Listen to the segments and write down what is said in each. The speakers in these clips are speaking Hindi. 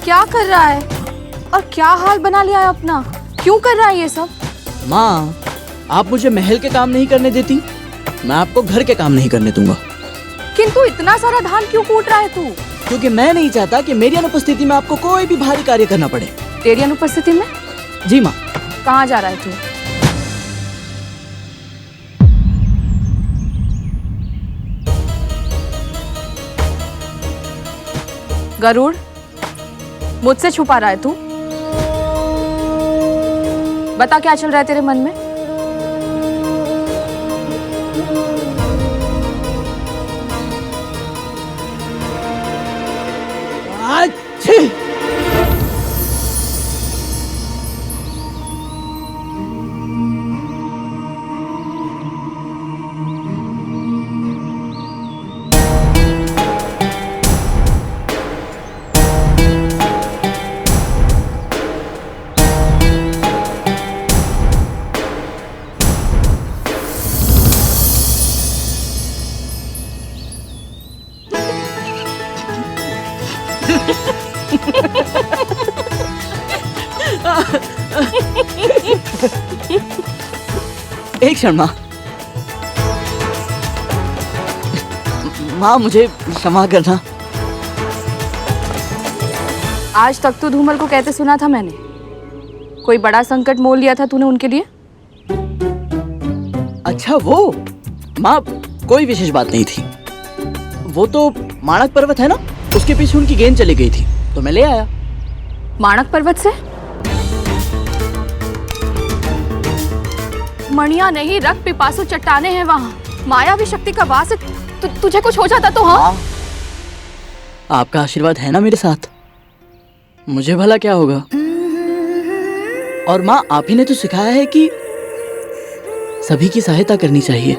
क्या कर रहा है और क्या हाल बना लिया है अपना? क्यों कर रहा है ये सब? माँ, आप मुझे महल के काम नहीं करने देती, मैं आपको घर के काम नहीं करने दूंगा। किंतु इतना सारा धान क्यों कूट रहा है तू? क्योंकि मैं नहीं चाहता कि मेरी अनुपस्थिति में आपको कोई भी भारी कार्य करना पड़े। तेरी अनुपस्थिति में? जी माँ। कहाँ जा रहा है तू? गरुड़, मुझसे छुपा रहा है तू? बता क्या चल रहा है तेरे मन में? अच्छी। एक क्षण माँ। माँ, मुझे क्षमा करना। आज तक तो धूमल को कहते सुना था मैंने, कोई बड़ा संकट मोल लिया था तूने उनके लिए। अच्छा वो माँ, कोई विशेष बात नहीं थी। वो तो माणक पर्वत है ना, उसके पीछे उनकी गेंद चली गई थी तो मैं ले आया। माणक पर्वत से? मणिया नहीं, रक्त पिपासु चट्टाने हैं वहाँ। मायावी शक्ति का वास है। तुझे कुछ हो जाता तो? हाँ, आपका आशीर्वाद है ना मेरे साथ, मुझे भला क्या होगा। और माँ, आप ही ने तो सिखाया है कि सभी की सहायता करनी चाहिए।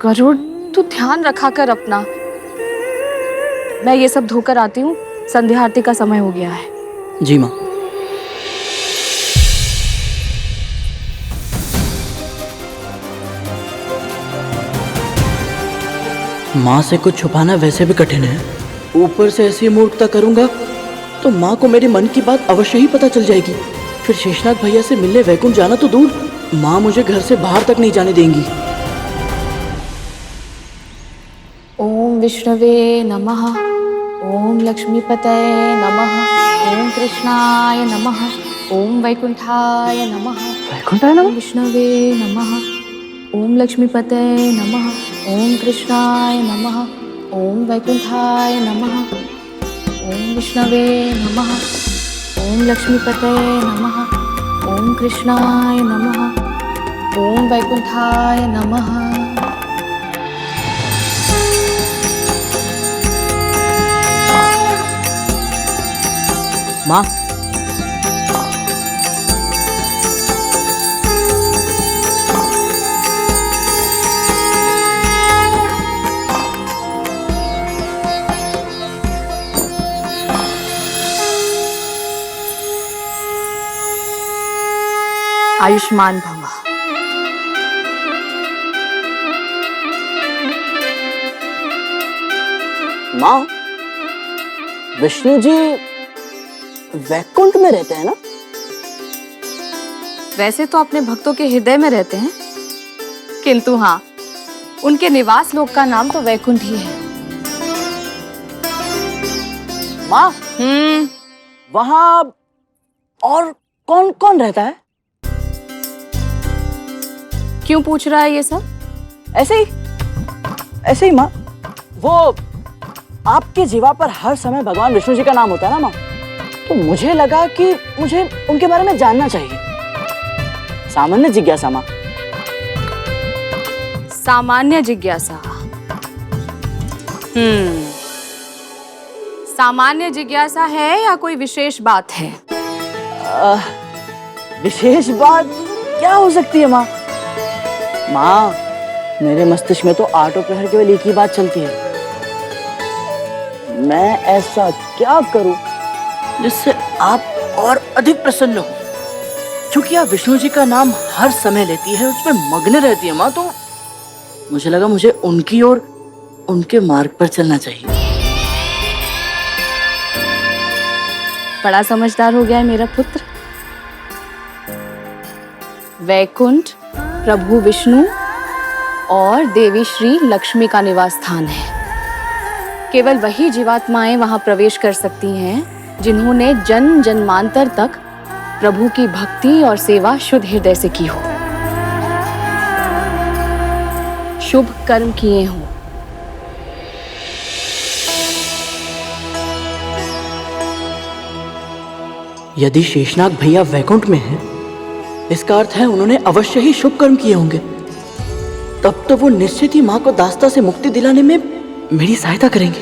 गरुड़, तू ध्यान रखा कर अपना। मैं ये सब धोकर आती हूँ, संध्या आरती का समय हो गया है। जी माँ। माँ से कुछ छुपाना वैसे भी कठिन है, ऊपर से ऐसी मूर्खता करूंगा तो माँ को मेरे मन की बात अवश्य ही पता चल जाएगी। फिर शेषनाग भैया से मिलने वैकुंठ जाना तो दूर, माँ मुझे घर से बाहर तक नहीं जाने देंगी। ओम विष्णवे नमः, ओम लक्ष्मीपतये नमः, ओम कृष्णाय नमः, ओम वैकुंठाय नमः। वैकुंठाय नमः? विष्णवे नमः, ओम लक्ष्मीपतये नमः, ओम कृष्णाय नमः, ओम वैकुंठाय नमः, ओम विष्णवे नमः, ओम लक्ष्मीपतये नमः, ओम कृष्णाय नमः, ओम वैकुंठाय नमः। माँ, आयुष्मान भव। माँ, विष्णु जी वैकुंठ में रहते हैं ना? वैसे तो अपने भक्तों के हृदय में रहते हैं, किंतु हाँ, उनके निवास लोक का नाम तो वैकुंठ ही है। माँ, वहाँ और कौन कौन रहता है? क्यों पूछ रहा है ये सब? ऐसे ही माँ। वो आपके जीवा पर हर समय भगवान विष्णु जी का नाम होता है ना माँ, तो मुझे लगा कि मुझे उनके बारे में जानना चाहिए। सामान्य जिज्ञासा माँ। सामान्य जिज्ञासा। सामान्य जिज्ञासा है या कोई विशेष बात है? विशेष बात क्या हो सकती है माँ? माँ, मेरे मस्तिष्क में तो आठों प्रहर केवल एक ही बात चलती है, मैं ऐसा क्या करूं जिससे आप और अधिक प्रसन्न हो। क्योंकि आप विष्णु जी का नाम हर समय लेती है, उसमें मग्न रहती है माँ, तो मुझे लगा मुझे उनकी और उनके मार्ग पर चलना चाहिए। बड़ा समझदार हो गया है मेरा पुत्र। वैकुंठ प्रभु विष्णु और देवी श्री लक्ष्मी का निवास स्थान है। केवल वही जीवात्माएं वहां प्रवेश कर सकती हैं जिन्होंने जन्म जन्मांतर तक प्रभु की भक्ति और सेवा शुद्ध हृदय से की हो, शुभ कर्म किए हों। यदि शेषनाग भैया वैकुंठ में हैं, इसका अर्थ है उन्होंने अवश्य ही शुभ कर्म किए होंगे। तब तो वो निश्चित ही माँ को दास्ता से मुक्ति दिलाने में मेरी सहायता करेंगे।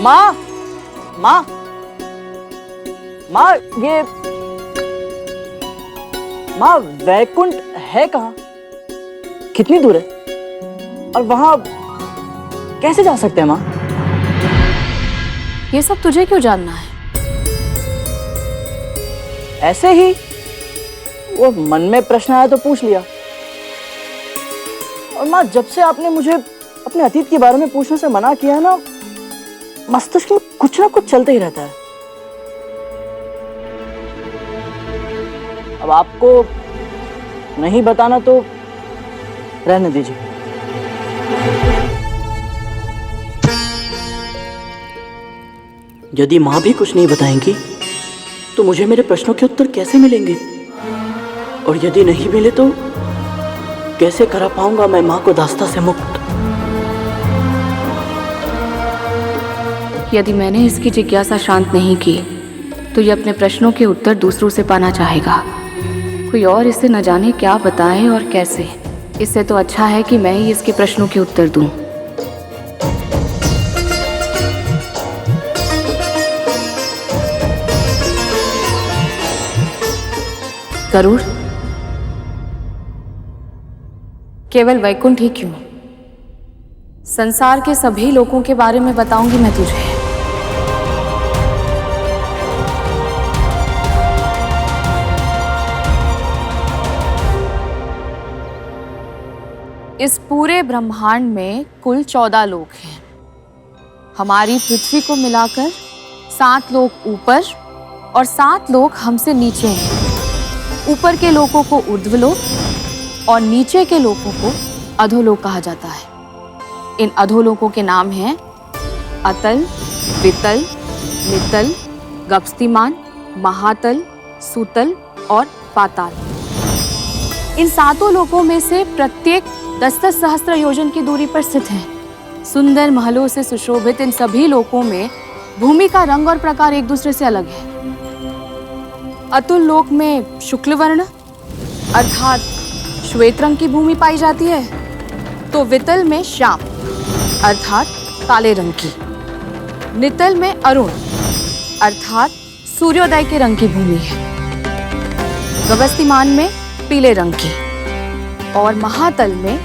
माँ, माँ, माँ, ये माँ, वैकुंठ है कहाँ? कितनी दूर है? और वहां कैसे जा सकते हैं माँ? ये सब तुझे क्यों जानना है? ऐसे ही वो मन में प्रश्न आया तो पूछ लिया। और माँ, जब से आपने मुझे अपने अतीत के बारे में पूछने से मना किया है ना, मस्तिष्क में कुछ ना कुछ चलते ही रहता है। अब आपको नहीं बताना तो रहने दीजिए। यदि माँ भी कुछ नहीं बताएंगी तो मुझे मेरे प्रश्नों के उत्तर कैसे मिलेंगे? और यदि नहीं मिले तो कैसे करा पाऊंगा मैं माँ को दास्ता से मुक्त? यदि मैंने इसकी जिज्ञासा शांत नहीं की तो ये अपने प्रश्नों के उत्तर दूसरों से पाना चाहेगा। कोई और इसे न जाने क्या बताए और कैसे। इससे तो अच्छा है कि मैं ही इसके प्रश्नों के उत्तर दूं। गरुड़, केवल वैकुंठ ही क्यों, संसार के सभी लोगों के बारे में बताऊंगी मैं तुझे। इस पूरे ब्रह्मांड में कुल 14 लोक हैं। हमारी पृथ्वी को मिलाकर 7 लोक ऊपर और 7 लोक हमसे नीचे हैं। ऊपर के लोकों को ऊर्ध्वलोक और नीचे के लोकों को अधोलोक कहा जाता है। इन अधोलोकों के नाम हैं अतल, वितल, नितल, गपस्तिमान, महातल, सुतल और पाताल। इन 7 लोकों में से प्रत्येक 10-10 सहस्त्र योजन की दूरी पर स्थित हैं। सुंदर महलों से सुशोभित इन सभी लोकों में भूमि का रंग और प्रकार एक दूसरे से अलग है। अतुल लोक में शुक्ल वर्ण अर्थात श्वेत रंग की भूमि पाई जाती है, तो वितल में श्याम अर्थात काले रंग की, नितल में अरुण अर्थात सूर्योदय के रंग की भूमि है, गपस्तिमान में पीले रंग की और महातल में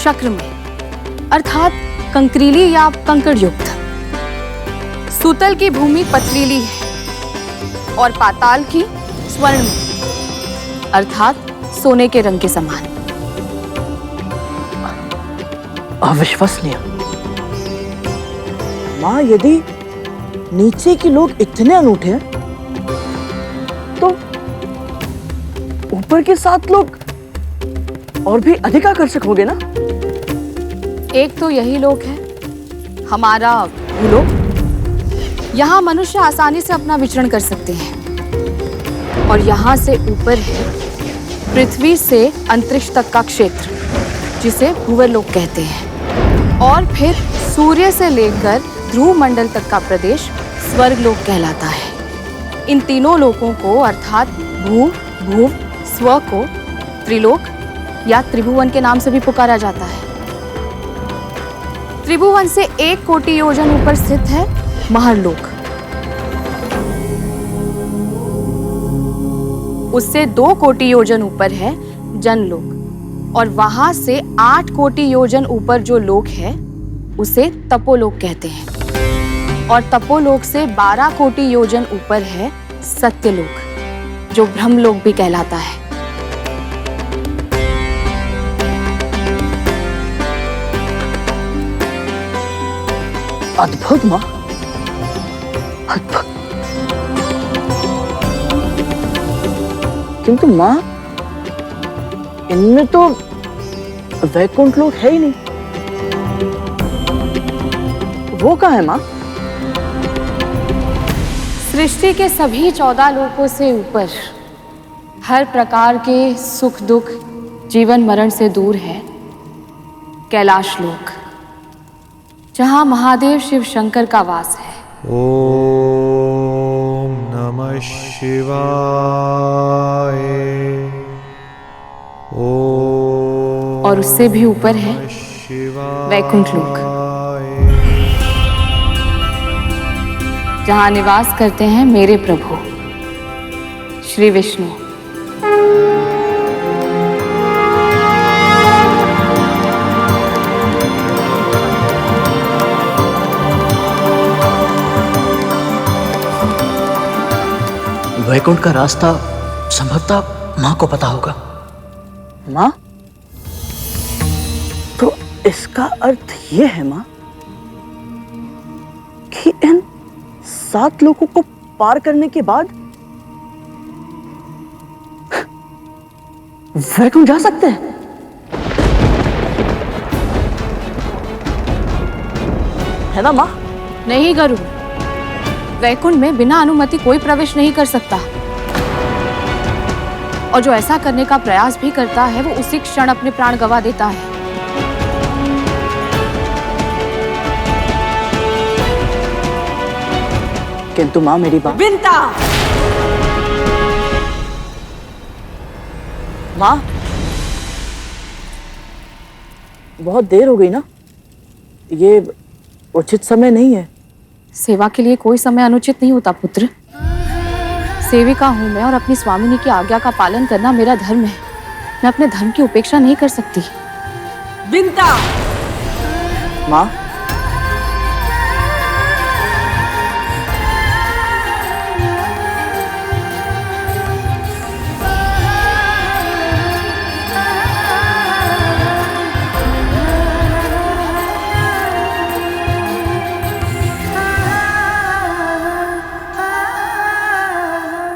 शक्र में अर्थात कंकरीली या कंकड़ युक्त। सूतल की भूमि पथरीली है और पाताल की स्वर्ण में अर्थात सोने के रंग के समान। अविश्वसनीय। माँ, यदि नीचे के लोग इतने अनूठे हैं तो ऊपर के 7 लोग और भी अधिक आकर्षक होंगे ना? एक तो यही लोक है हमारा भूलोक। यहाँ मनुष्य आसानी से अपना विचरण कर सकते हैं। और यहाँ से ऊपर है पृथ्वी से अंतरिक्ष तक का क्षेत्र, जिसे भूवर्लोक कहते हैं। और फिर सूर्य से लेकर ध्रुव मंडल तक का प्रदेश स्वर्गलोक कहलाता है। इन तीनों लोकों को अर्थात भू, भुव, स्व को त्रिलोक या त्रिभुवन के नाम से भी पुकारा जाता है। त्रिभुवन से 1 कोटि योजन ऊपर स्थित है महरलोक। उससे 2 कोटि योजन ऊपर है जनलोक और वहां से 8 कोटि योजन ऊपर जो लोक है उसे तपोलोक कहते हैं। और तपोलोक से 12 कोटि योजन ऊपर है सत्यलोक, जो ब्रह्मलोक भी कहलाता है। अद्भुत माँ, अद्भुत। किंतु माँ, इनमें तो वैकुंठ लोक है ही नहीं। वो कहाँ है माँ? सृष्टि के सभी 14 लोकों से ऊपर, हर प्रकार के सुख दुख, जीवन मरण से दूर है कैलाश लोक, जहां महादेव शिव शंकर का वास है। ओम नमः शिवाय। ओम और उससे भी ऊपर है वैकुंठ लोक, जहां निवास करते हैं मेरे प्रभु श्री विष्णु। वैकुंठ का रास्ता संभवतः माँ को पता होगा। माँ, तो इसका अर्थ ये है माँ कि इन 7 लोगों को पार करने के बाद वैकुंठ जा सकते हैं। है ना माँ? नहीं गरुड़, वैकुंठ में बिना अनुमति कोई प्रवेश नहीं कर सकता, और जो ऐसा करने का प्रयास भी करता है वो उसी क्षण अपने प्राण गंवा देता है। किंतु माँ, मेरी बात। विंता! माँ, बहुत देर हो गई ना, ये उचित समय नहीं है। सेवा के लिए कोई समय अनुचित नहीं होता पुत्र। सेविका हूं मैं और अपनी स्वामिनी की आज्ञा का पालन करना मेरा धर्म है। मैं अपने धर्म की उपेक्षा नहीं कर सकती। विंता! माँ,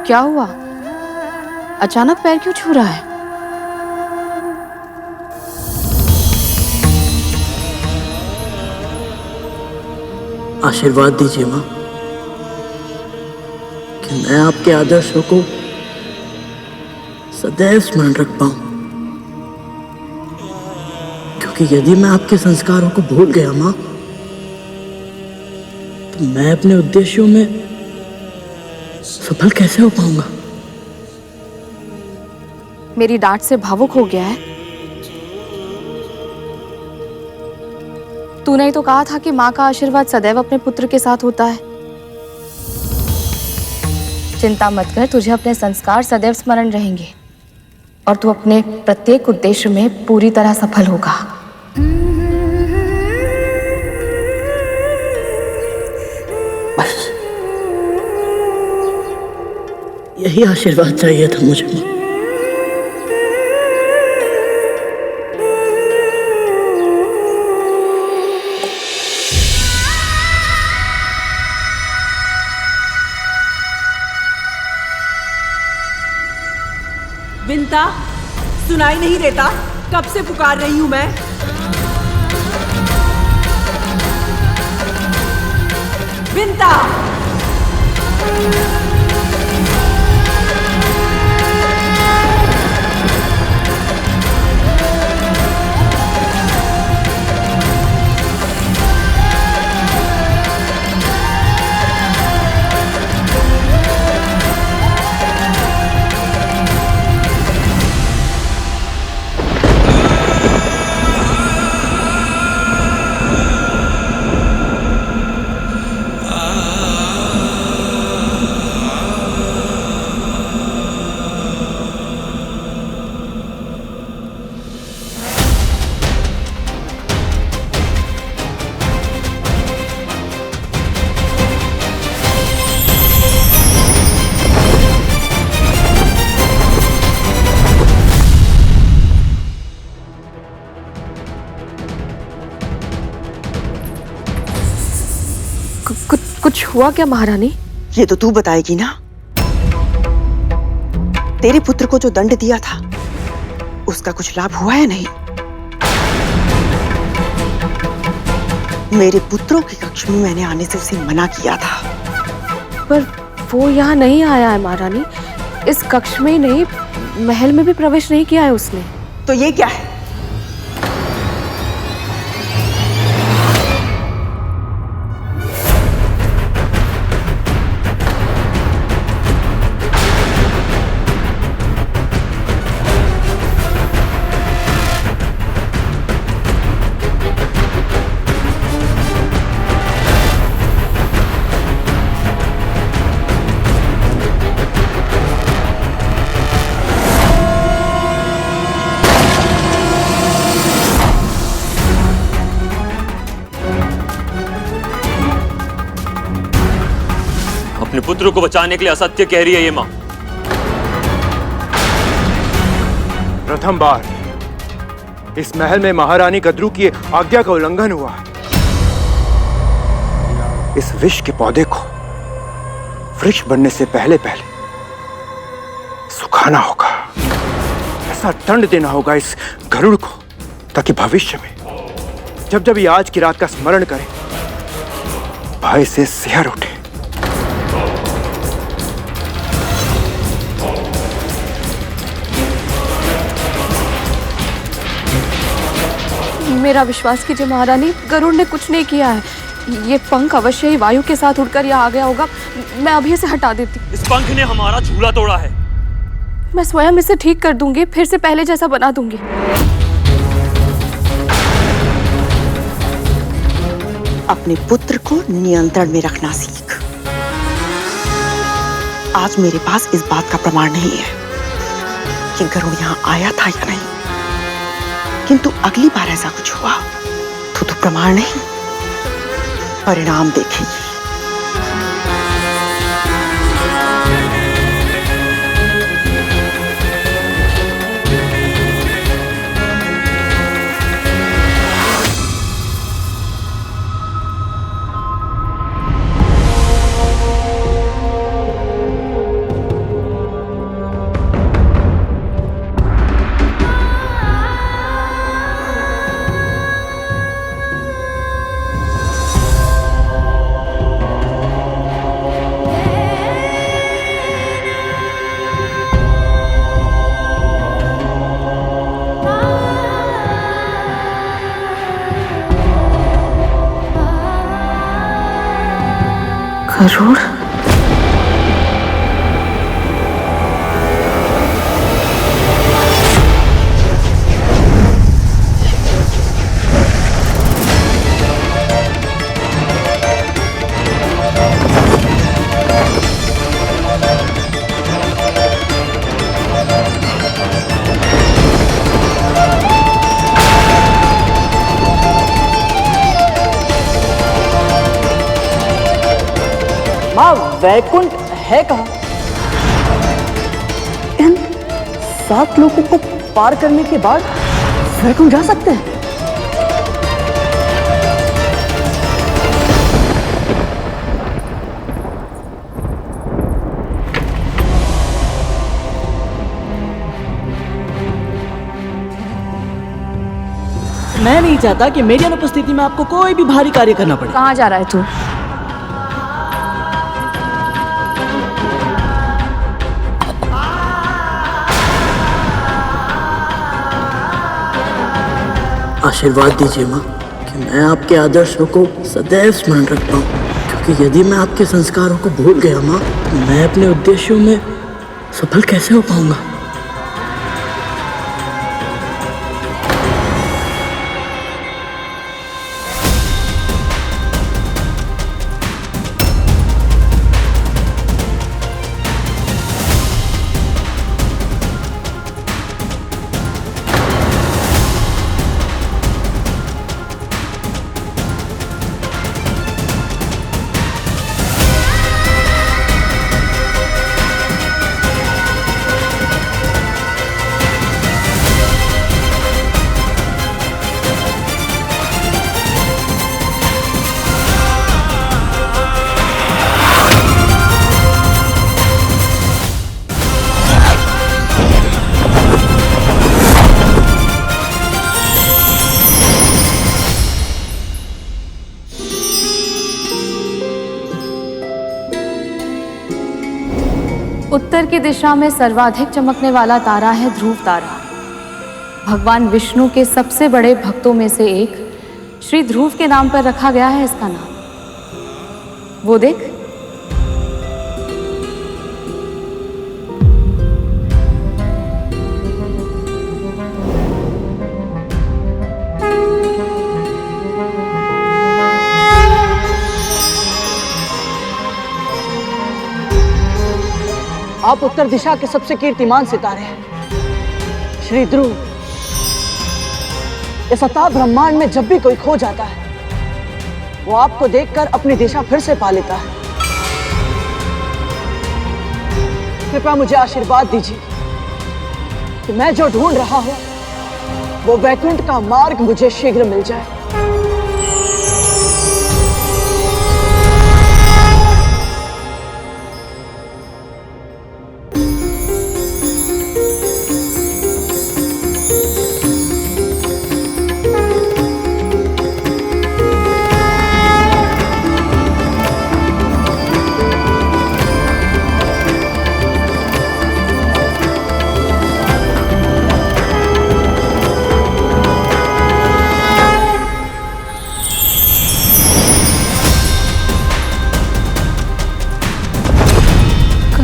क्या हुआ? अचानक पैर क्यों छू रहा है? आशीर्वाद दीजिए माँ कि मैं आपके आदर्शों को सदैव स्मरण रख पाऊं, क्योंकि यदि मैं आपके संस्कारों को भूल गया माँ, तो मैं अपने उद्देश्यों में सफल कैसे हो पाऊंगा? मेरी डांट से भावुक हो गया है? तूने ही तो कहा था कि माँ का आशीर्वाद सदैव अपने पुत्र के साथ होता है। चिंता मत कर, तुझे अपने संस्कार सदैव स्मरण रहेंगे और तू अपने प्रत्येक उद्देश्य में पूरी तरह सफल होगा। बस यही आशीर्वाद चाहिए था मुझे माँ। विंता, सुनाई नहीं देता? कब से पुकार रही हूं मैं। विंता! कुछ हुआ क्या महारानी? ये तो तू बताएगी ना। तेरे पुत्र को जो दंड दिया था उसका कुछ लाभ हुआ है नहीं? मेरे पुत्रों की कक्ष में मैंने आने से उसे मना किया था। पर वो यहाँ नहीं आया है महारानी। इस कक्ष में ही नहीं, महल में भी प्रवेश नहीं किया है उसने। तो ये क्या है? अपने पुत्र को बचाने के लिए असत्य कह रही है ये मां। प्रथम बार इस महल में महारानी कद्रू की आज्ञा का उल्लंघन हुआ। इस विष के पौधे को वृक्ष बनने से पहले पहले सुखाना होगा। ऐसा दंड देना होगा इस गरुड़ को ताकि भविष्य में जब जब ये आज की रात का स्मरण करे भय से सिहर उठे। मेरा विश्वास कीजिए महारानी, गरुड़ ने कुछ नहीं किया है। ये पंख अवश्य ही वायु के साथ उड़कर यहाँ आ गया होगा। मैं अभी इसे हटा देती हूँ। इस पंख ने हमारा झूला तोड़ा है। मैं स्वयं इसे ठीक कर दूंगी, फिर से पहले जैसा बना दूंगी। अपने पुत्र को नियंत्रण में रखना सीख। आज मेरे पास इस बात का प्रमाण नहीं है कि गरुड़ यहाँ आया था या नहीं, किंतु अगली बार ऐसा कुछ हुआ तो प्रमाण नहीं, परिणाम देखेगी। गरुड़? माँ, वैकुंठ है कहाँ? इन 7 लोगों को पार करने के बाद वैकुंठ जा सकते हैं? मैं नहीं चाहता कि मेरी अनुपस्थिति में आपको कोई भी भारी कार्य करना पड़े। कहाँ जा रहा है तू? आशीर्वाद दीजिए माँ कि मैं आपके आदर्शों को सदैव स्मरण रख पाऊँ, क्योंकि यदि मैं आपके संस्कारों को भूल गया माँ, तो मैं अपने उद्देश्यों में सफल कैसे हो पाऊंगा। उत्तर की दिशा में सर्वाधिक चमकने वाला तारा है ध्रुव तारा। भगवान विष्णु के सबसे बड़े भक्तों में से एक श्री ध्रुव के नाम पर रखा गया है इसका नाम। वो देख, आप उत्तर दिशा के सबसे कीर्तिमान सितारे हैं श्री ध्रुव। इस अथाह ब्रह्मांड में जब भी कोई खो जाता है वो आपको देखकर अपनी दिशा फिर से पा लेता है। कृपया मुझे आशीर्वाद दीजिए कि मैं जो ढूंढ रहा हूं वो वैकुंठ का मार्ग मुझे शीघ्र मिल जाए।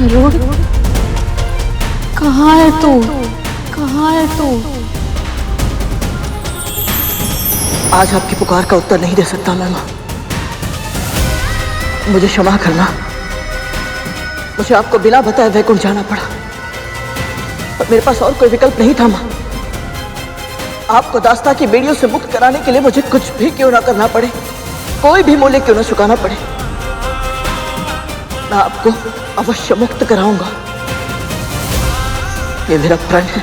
गरुड़, कहाँ है तू? कहाँ है तू? आज आपकी पुकार का उत्तर नहीं दे सकता मैं मां। मुझे क्षमा करना, मुझे आपको बिना बताए वैकुंठ जाना पड़ा और मेरे पास और कोई विकल्प नहीं था मां। आपको दास्ता की बेड़ियों से मुक्त कराने के लिए मुझे कुछ भी क्यों ना करना पड़े, कोई भी मूल्य क्यों ना चुकाना पड़े, मैं आपको अवश्य मुक्त कराऊंगा। ये मेरा प्रण है।